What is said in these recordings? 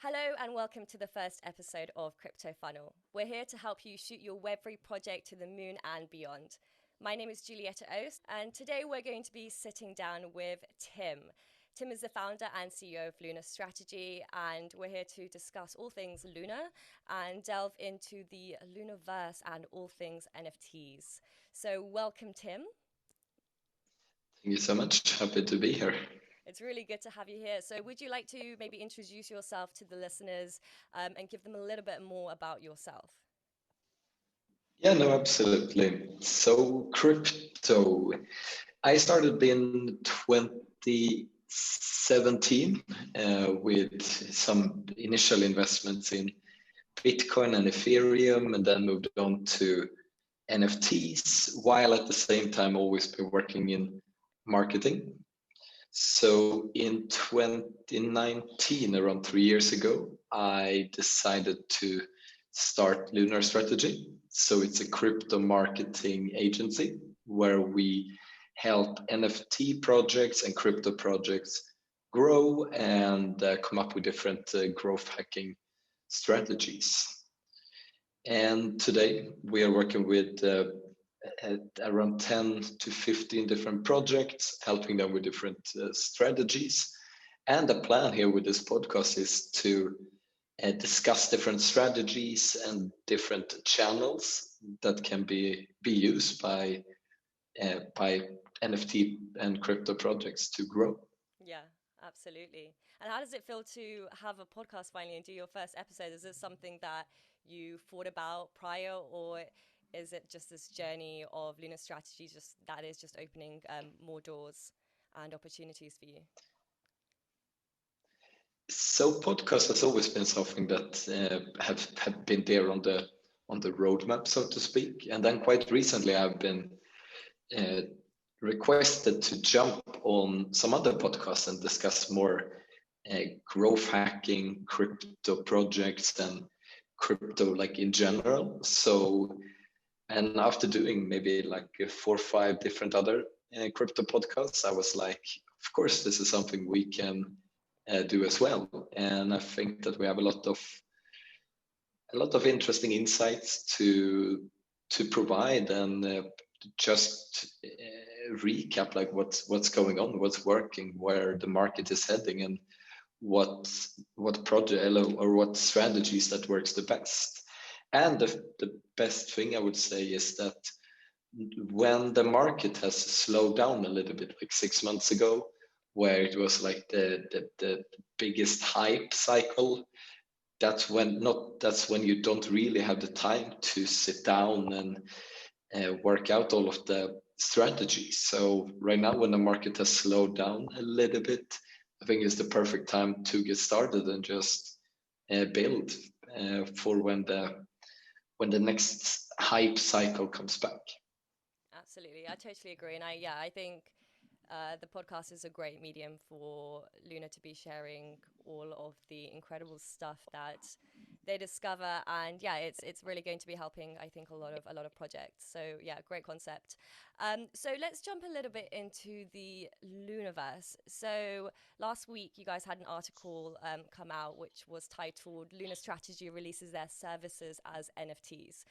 Hello and welcome to the first episode of Crypto Funnel. We're here to help you shoot your Web3 project to the moon and beyond. My name is Julietta Oast, and today we're going to be sitting down with Tim. Tim is the founder and CEO of Lunar Strategy, and we're here to discuss all things Lunar and delve into the Lunaverse and all things NFTs. So welcome, Tim. Thank you so much. Happy to be here. It's really good to have you here. So would you like to maybe introduce yourself to the listeners and give them a little bit more about yourself? Yeah, no, absolutely. So crypto, I started in 2017 with some initial investments in Bitcoin and Ethereum, and then moved on to NFTs, while at the same time always been working in marketing. So in 2019, around 3 years ago, I decided to start Lunar Strategy. So it's a crypto marketing agency where we help NFT projects and crypto projects grow and come up with different growth hacking strategies. And today we are working with around 10 to 15 different projects, helping them with different strategies. And the plan here with this podcast is to discuss different strategies and different channels that can be used by NFT and crypto projects to grow. Yeah, absolutely. And how does it feel to have a podcast finally and do your first episode? Is this something that you thought about prior, or is it just this journey of Lunar Strategy that is just opening more doors and opportunities for you? So podcast has always been something that have been there on the roadmap, so to speak. And then quite recently, I've been uh, requested to jump on some other podcasts and discuss more growth hacking, crypto projects, and crypto like in general. So, and after doing maybe like 4 or 5 different other crypto podcasts, I was like, of course, this is something we can do as well. And I think that we have a lot of interesting insights to provide, and just recap like what's going on, what's working, where the market is heading, and what project or what strategies that works the best. And the best thing I would say is that when the market has slowed down a little bit, like 6 months ago, where it was like the biggest hype cycle, that's when you don't really have the time to sit down and work out all of the strategies. So right now, when the market has slowed down a little bit, I think it's the perfect time to get started and just build for when the next hype cycle comes back. Absolutely. I totally agree. And I think the podcast is a great medium for Luna to be sharing all of the incredible stuff that they discover, and yeah, it's really going to be helping, I think, a lot of projects. So yeah, great concept. So let's jump a little bit into the Lunaverse. So last week, you guys had an article come out which was titled "Lunar Strategy releases their services as NFTs."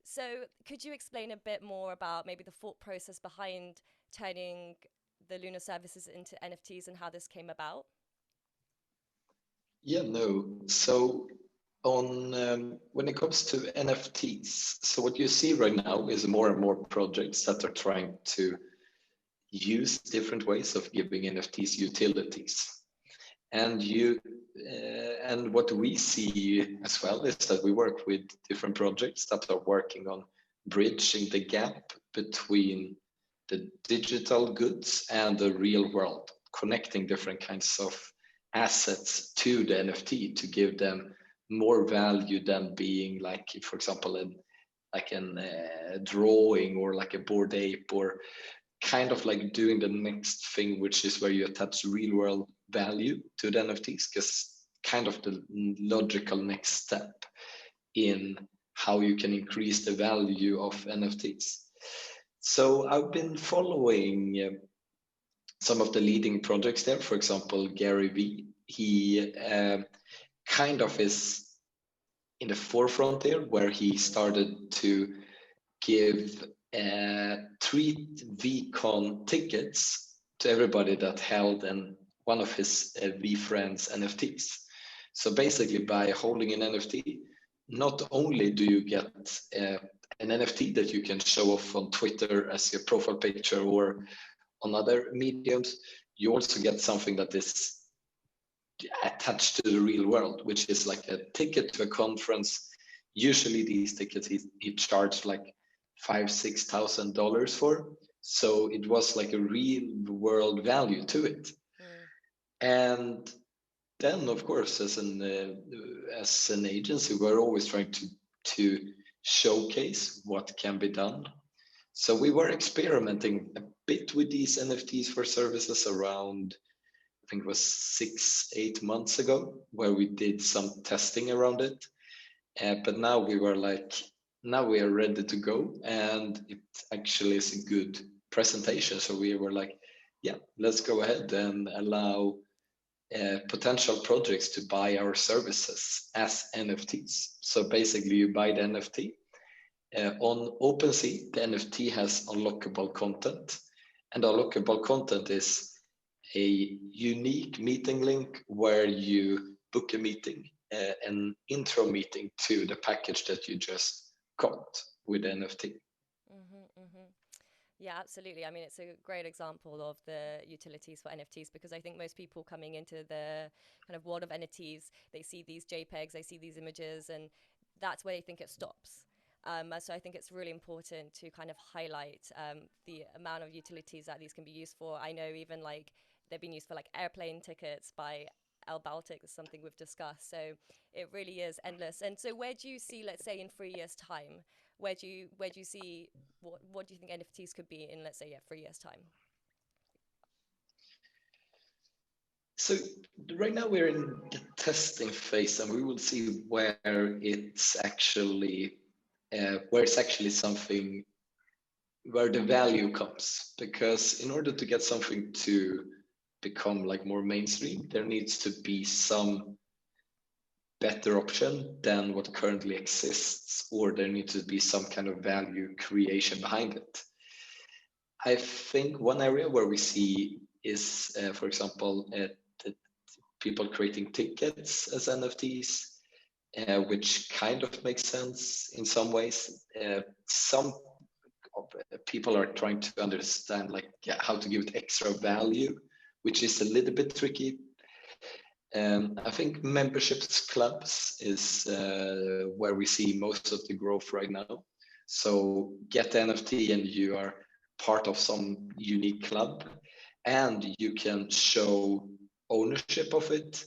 So could you explain a bit more about maybe the thought process behind turning the Lunar services into NFTs and how this came about? Yeah, no. So on when it comes to NFTs, so what you see right now is more and more projects that are trying to use different ways of giving NFTs utilities. And and what we see as well is that we work with different projects that are working on bridging the gap between the digital goods and the real world, connecting different kinds of assets to the NFT to give them more value than being like, for example, a drawing or like a bored ape, or kind of like doing the next thing, which is where you attach real world value to the NFTs, because kind of the logical next step in how you can increase the value of NFTs. So I've been following some of the leading projects there. For example, Gary Vee, he kind of is in the forefront there, where he started to give 3 VCon tickets to everybody that held one of his VFriends NFTs. So basically, by holding an NFT, not only do you get an NFT that you can show off on Twitter as your profile picture or on other mediums, you also get something that is attached to the real world, which is like a ticket to a conference. Usually these tickets he charged like $5,000-$6,000 for. So it was like a real world value to it. And then, of course, as an agency, we're always trying to showcase what can be done. So we were experimenting a bit with these NFTs for services around, I think it was 6-8 months ago, where we did some testing around it. But now we were like, now we are ready to go, and it actually is a good presentation. So we were like, yeah, let's go ahead and allow potential projects to buy our services as NFTs. So basically, you buy the NFT. On OpenSea, the NFT has unlockable content, and unlockable content is a unique meeting link where you book a meeting, an intro meeting to the package that you just got with the NFT. Yeah, absolutely. I mean, it's a great example of the utilities for NFTs, because I think most people coming into the kind of world of NFTs, they see these JPEGs, they see these images, and that's where they think it stops. So I think it's really important to kind of highlight the amount of utilities that these can be used for. I know even like they've been used for like airplane tickets by Al Baltic, is something we've discussed. So it really is endless. And so where do you see, let's say in 3 years' time, where do you see what do you think NFTs could be in, let's say, 3 years' time? So right now we're in the testing phase, and we will see where it's actually something where the value comes. Because in order to get something to become like more mainstream, there needs to be some better option than what currently exists, or there needs to be some kind of value creation behind it. I think one area where we see is, for example, people creating tickets as NFTs, which kind of makes sense in some ways. Some people are trying to understand like how to give it extra value, which is a little bit tricky. I think memberships clubs is where we see most of the growth right now. So get the NFT and you are part of some unique club, and you can show ownership of it,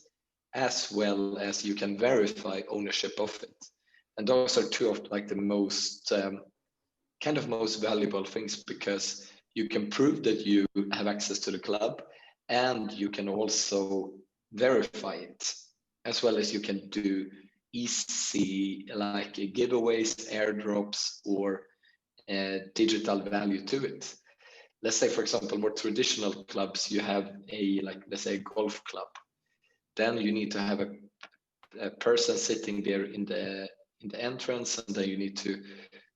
as well as you can verify ownership of it. And those are two of like the most kind of most valuable things, because you can prove that you have access to the club, and you can also verify it, as well as you can do easy like giveaways, airdrops, or digital value to it. Let's say, for example, more traditional clubs, you have a like, let's say, a golf club. Then you need to have a person sitting there in the entrance, and then you need to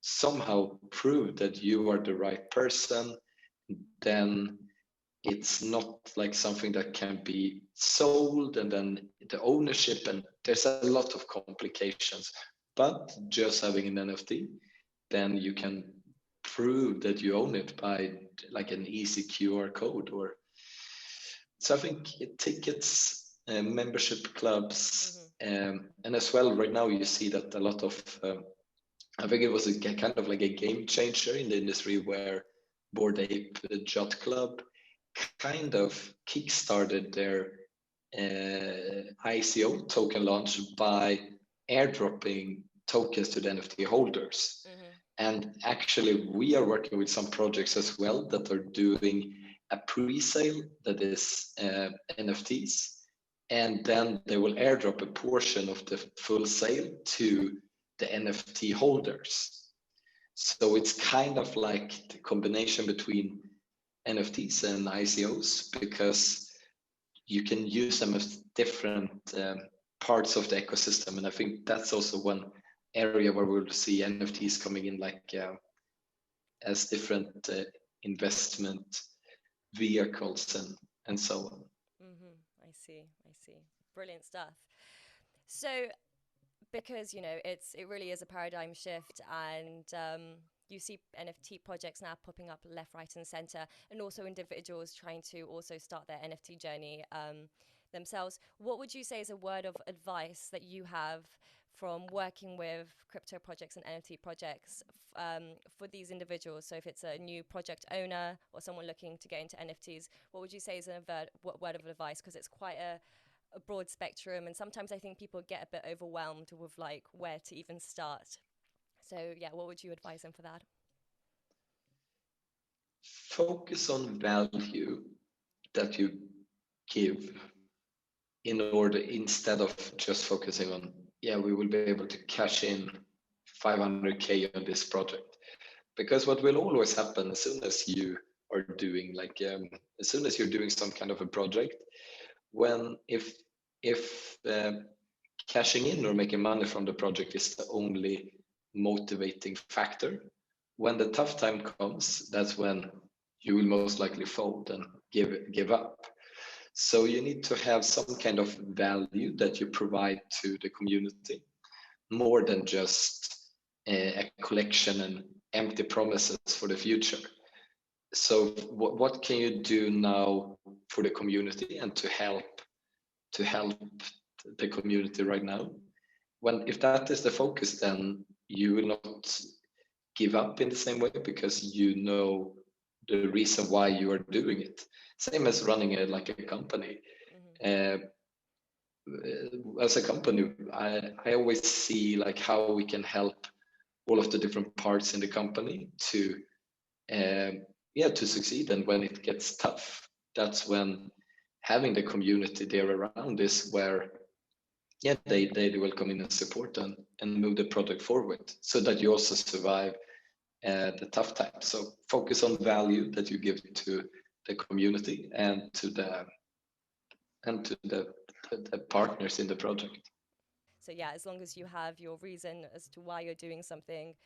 somehow prove that you are the right person. Then it's not like something that can be sold, and then the ownership, and there's a lot of complications. But just having an NFT, then you can prove that you own it by like an easy QR code. Or so I think tickets, membership clubs, and as well right now you see that a lot of I think it was a kind of like a game changer in the industry, where Bored Ape Yacht Club kind of kickstarted their ICO token launch by airdropping tokens to the NFT holders. And actually, we are working with some projects as well that are doing a pre-sale that is NFTs, and then they will airdrop a portion of the full sale to the NFT holders. So it's kind of like the combination between NFTs and ICOs, because you can use them as different parts of the ecosystem. And I think that's also one area where we'll see NFTs coming in, like as different investment vehicles and so on. I see. I see. Brilliant stuff. So, because it really is a paradigm shift, and you see NFT projects now popping up left, right, and center, and also individuals trying to also start their NFT journey themselves. What would you say is a word of advice that you have from working with crypto projects and NFT projects for these individuals? So if it's a new project owner or someone looking to get into NFTs, what would you say is a word of advice? Because it's quite a broad spectrum, and sometimes I think people get a bit overwhelmed with like where to even start. So yeah, what would you advise them for that? Focus on value that you give in order, instead of just focusing on, yeah, we will be able to cash in 500k on this project. Because what will always happen as soon as you are doing as soon as you're doing some kind of a project, when if cashing in or making money from the project is the only motivating factor, when the tough time comes, that's when you will most likely fold and give up. So you need to have some kind of value that you provide to the community, more than just a collection and empty promises for the future. So what can you do now for the community and to help the community right now? When if that is the focus, then you will not give up in the same way, because you know the reason why you are doing it. Same as running like a company. Uh, as a company, I always see like how we can help all of the different parts in the company to to succeed. And when it gets tough, that's when having the community there around is where they will come in and support and move the product forward, so that you also survive the tough times. So focus on value that you give to the community and to the partners in the project. So yeah, as long as you have your reason as to why you're doing something,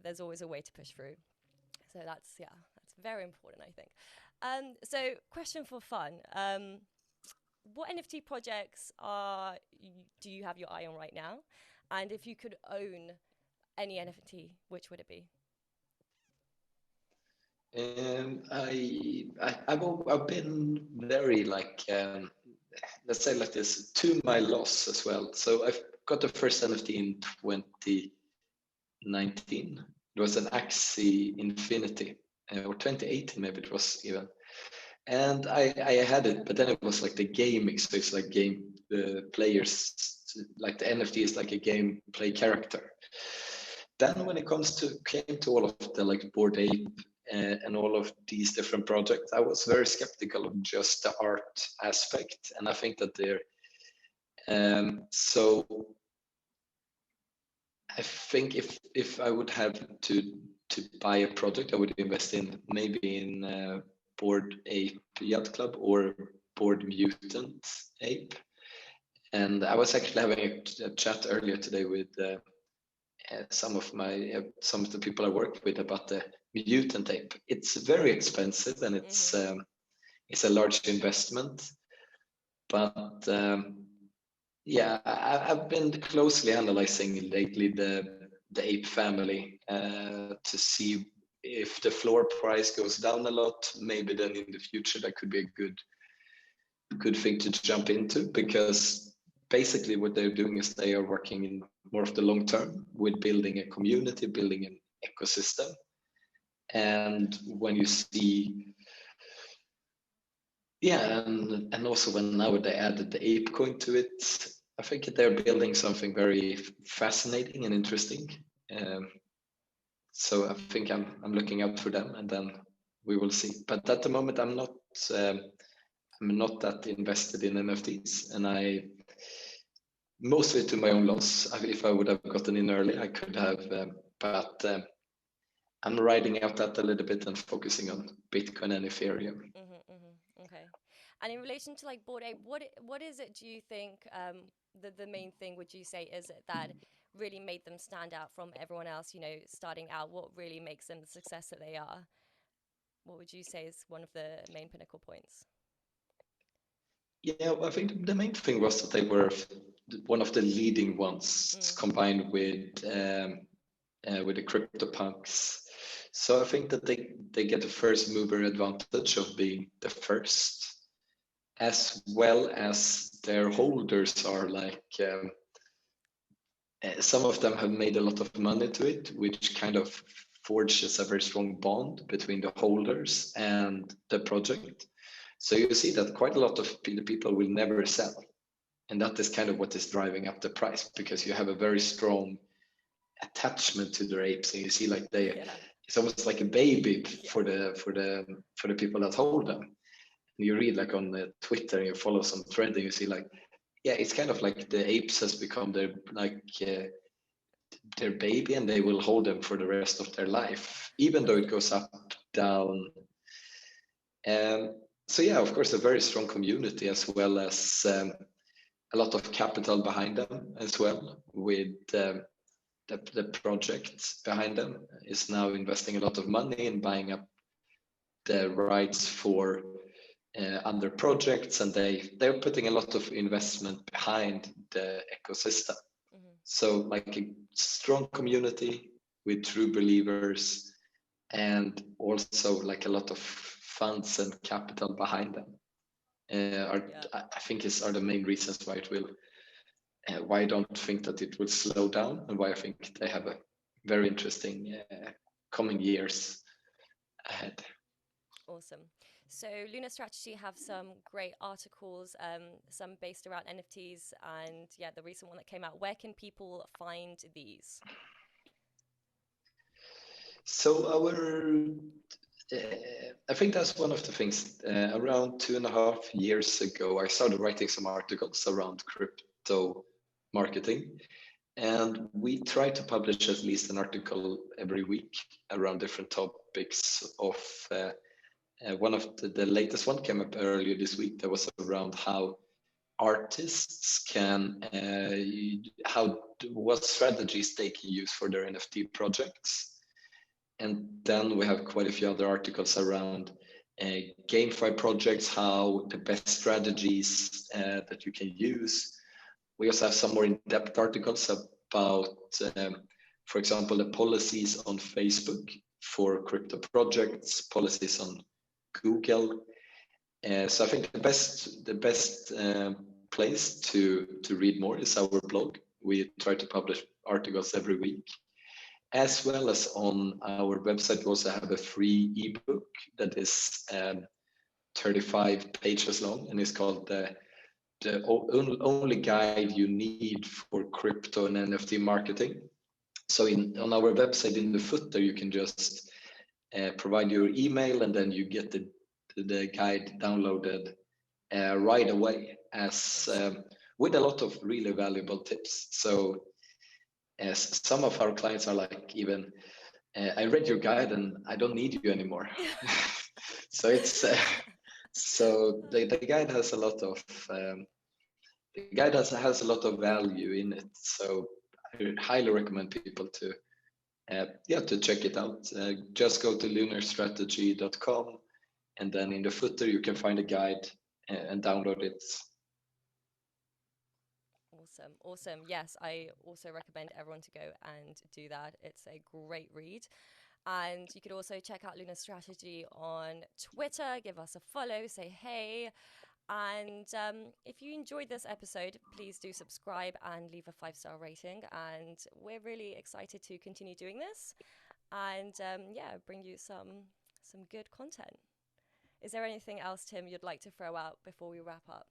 there's always a way to push through. So that's very important, I think. So question for fun. What NFT projects do you have your eye on right now? And if you could own any NFT, which would it be? I've been very let's say like this, to my loss as well. So I've got the first NFT in 2019. It was an Axie Infinity, or 2018 maybe it was even. And I had it, but then it was like the gaming, so it's like game players, like the NFT is like a game play character. Then when it came to all of the like Bored Ape and all of these different projects, I was very skeptical of just the art aspect, and I think that so I think if I would have to buy a project, I would invest in maybe in Bored Ape Yacht Club or Bored Mutant Ape. And I was actually having a chat earlier today with some of the people I worked with about the mutant ape. It's very expensive, and it's a large investment. But I've been closely analyzing lately the ape family to see if the floor price goes down a lot. Maybe then in the future that could be a good thing to jump into, because basically what they're doing is they are working in more of the long term with building a community, building an ecosystem. And when you see, and also when now they added the ape coin to it, I think they're building something very fascinating and interesting. So I think I'm looking out for them, and then we will see. But at the moment, I'm not that invested in NFTs, and I mostly to my own loss. If I would have gotten in early, I could have, but I'm riding out that a little bit and focusing on Bitcoin and Ethereum. Okay. And in relation to like Bored Ape, what is it? Do you think? the main thing would you say is it that really made them stand out from everyone else, starting out? What really makes them the success that they are? What would you say is one of the main pinnacle points? Yeah, I think the main thing was that they were one of the leading ones, combined with the CryptoPunks. So I think that they get the first mover advantage of being the first, as well as their holders are some of them have made a lot of money to it, which kind of forges a very strong bond between the holders and the project. So you see that quite a lot of the people will never sell. And that is kind of what is driving up the price, because you have a very strong attachment to their apes, and you see like it's almost like a baby for the people that hold them. And you read like on the Twitter and you follow some thread and you see like, yeah, it's kind of like the apes has become their baby, and they will hold them for the rest of their life, even though it goes up, down. So yeah, of course, a very strong community, as well as a lot of capital behind them as well, with the project behind them is now investing a lot of money in buying up the rights for other projects, and they're putting a lot of investment behind the ecosystem. So like a strong community with true believers, and also like a lot of funds and capital behind them I think are the main reasons why it will why I don't think that it will slow down, and why I think they have a very interesting coming years ahead. Awesome. So Lunar Strategy have some great articles, some based around NFTs, and the recent one that came out. Where can people find these? So I think that's one of the things. Around 2.5 years ago, I started writing some articles around crypto marketing, and we try to publish at least an article every week around different topics. One of the latest one came up earlier this week. That was around how artists can what strategies they can use for their NFT projects. And then we have quite a few other articles around GameFi projects, how the best strategies that you can use. We also have some more in-depth articles about, for example, the policies on Facebook for crypto projects, policies on Google. So I think the best place to read more is our blog. We try to publish articles every week, as well as on our website. We also have a free ebook that is 35 pages long, and it's called the only guide you need for crypto and NFT marketing. So on our website, in the footer, you can just provide your email, and then you get the guide downloaded right away, as with a lot of really valuable tips. So as some of our clients are like, even I read your guide and I don't need you anymore. So it's so the guide has a lot of has a lot of value in it. So I highly recommend people to check it out. Just go to lunarstrategy.com, and then in the footer you can find a guide and download it. Awesome. Yes, I also recommend everyone to go and do that. It's a great read. And you could also check out Lunar Strategy on Twitter. Give us a follow, say hey. And if you enjoyed this episode, please do subscribe and leave a 5-star rating. And we're really excited to continue doing this and bring you some good content. Is there anything else, Tim, you'd like to throw out before we wrap up?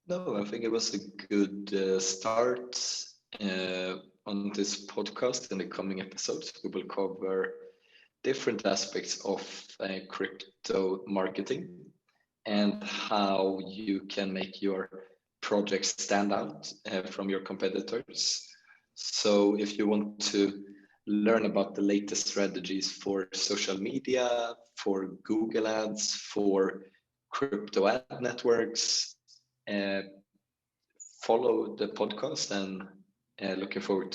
No, I think it was a good start on this podcast. In the coming episodes, we will cover different aspects of crypto marketing and how you can make your projects stand out from your competitors. So if you want to learn about the latest strategies for social media, for Google ads, for crypto ad networks, follow the podcast, and looking forward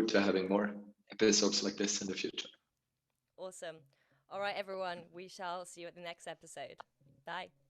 to having more episodes like this in the future. Awesome. All right, everyone. We shall see you at the next episode. Bye.